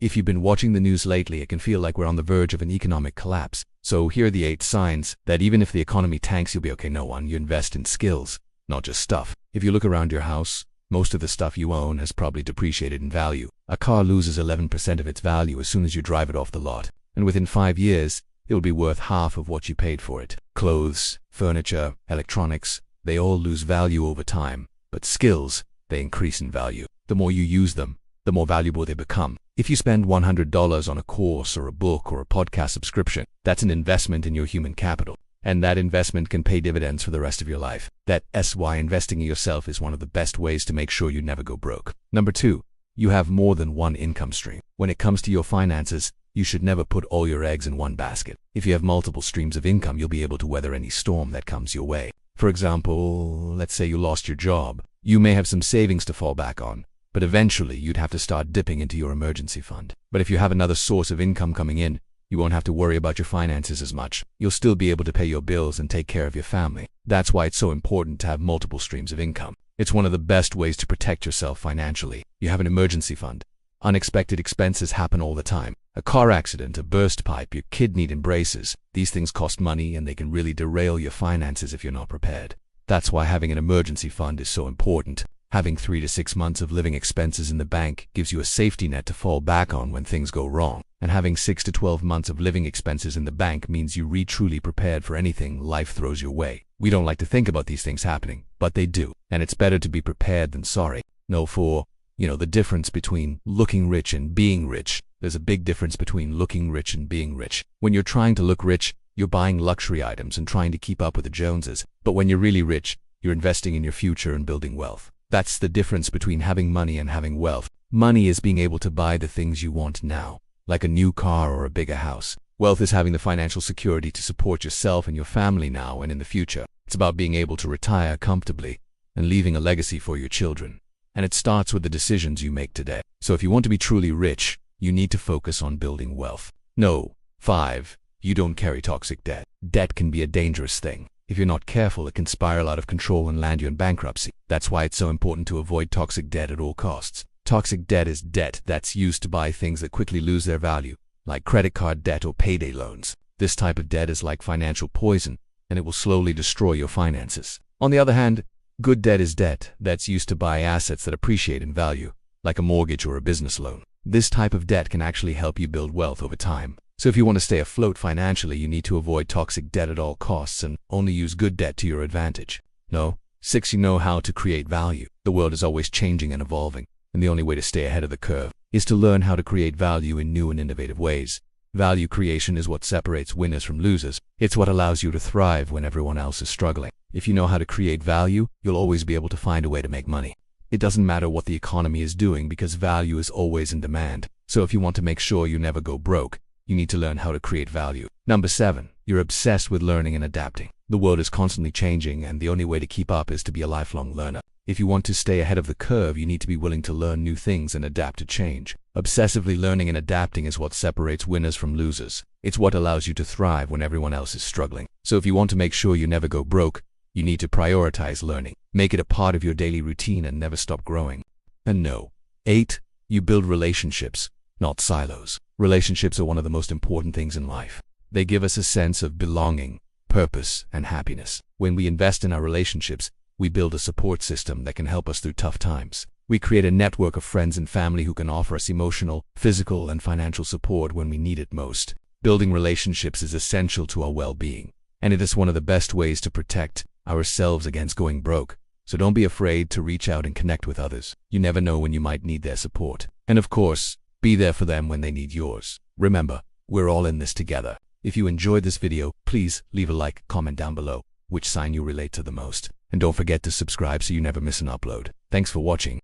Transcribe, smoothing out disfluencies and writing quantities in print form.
If you've been watching the news lately, it can feel like we're on the verge of an economic collapse. So here are the 8 signs that even if the economy tanks, you'll be okay. No one, you invest in skills, not just stuff. If you look around your house, most of the stuff you own has probably depreciated in value. A car loses 11% of its value as soon as you drive it off the lot. And within 5 years, it will be worth half of what you paid for it. Clothes, furniture, electronics, they all lose value over time. But skills, they increase in value. The more you use them, the more valuable they become. If you spend $100 on a course or a book or a podcast subscription, that's an investment in your human capital. And that investment can pay dividends for the rest of your life. That's why investing in yourself is one of the best ways to make sure you never go broke. Number 2, you have more than one income stream. When it comes to your finances, you should never put all your eggs in one basket. If you have multiple streams of income, you'll be able to weather any storm that comes your way. For example, let's say you lost your job. You may have some savings to fall back on, but eventually you'd have to start dipping into your emergency fund. But if you have another source of income coming in, you won't have to worry about your finances as much. You'll still be able to pay your bills and take care of your family. That's why it's so important to have multiple streams of income. It's one of the best ways to protect yourself financially. You have an emergency fund. Unexpected expenses happen all the time. A car accident, a burst pipe, your kid needing braces. These things cost money and they can really derail your finances if you're not prepared. That's why having an emergency fund is so important. Having 3 to 6 months of living expenses in the bank gives you a safety net to fall back on when things go wrong. And having 6 to 12 months of living expenses in the bank means you're truly prepared for anything life throws your way. We don't like to think about these things happening, but they do. And it's better to be prepared than sorry. The difference between looking rich and being rich. There's a big difference between looking rich and being rich. When you're trying to look rich, you're buying luxury items and trying to keep up with the Joneses. But when you're really rich, you're investing in your future and building wealth. That's the difference between having money and having wealth. Money is being able to buy the things you want now, like a new car or a bigger house. Wealth is having the financial security to support yourself and your family now and in the future. It's about being able to retire comfortably and leaving a legacy for your children. And it starts with the decisions you make today. So if you want to be truly rich, you need to focus on building wealth. 5, you don't carry toxic debt. Debt can be a dangerous thing. If you're not careful, it can spiral out of control and land you in bankruptcy. That's why it's so important to avoid toxic debt at all costs. Toxic debt is debt that's used to buy things that quickly lose their value, like credit card debt or payday loans. This type of debt is like financial poison, and it will slowly destroy your finances. On the other hand, good debt is debt that's used to buy assets that appreciate in value, like a mortgage or a business loan. This type of debt can actually help you build wealth over time. So if you want to stay afloat financially, you need to avoid toxic debt at all costs and only use good debt to your advantage. 6, you know how to create value. The world is always changing and evolving, and the only way to stay ahead of the curve is to learn how to create value in new and innovative ways. Value creation is what separates winners from losers. It's what allows you to thrive when everyone else is struggling. If you know how to create value, you'll always be able to find a way to make money. It doesn't matter what the economy is doing because value is always in demand. So if you want to make sure you never go broke, you need to learn how to create value. Number 7, you're obsessed with learning and adapting. The world is constantly changing, and the only way to keep up is to be a lifelong learner. If you want to stay ahead of the curve, you need to be willing to learn new things and adapt to change. Obsessively learning and adapting is what separates winners from losers. It's what allows you to thrive when everyone else is struggling. So if you want to make sure you never go broke, you need to prioritize learning. Make it a part of your daily routine and never stop growing. And 8, you build relationships, not silos. Relationships are one of the most important things in life. They give us a sense of belonging, purpose, and happiness. When we invest in our relationships, we build a support system that can help us through tough times. We create a network of friends and family who can offer us emotional, physical, and financial support when we need it most. Building relationships is essential to our well-being, and it is one of the best ways to protect ourselves against going broke. So don't be afraid to reach out and connect with others. You never know when you might need their support. And of course, be there for them when they need yours. Remember, we're all in this together. If you enjoyed this video, please leave a like, comment down below which sign you relate to the most. And don't forget to subscribe so you never miss an upload. Thanks for watching.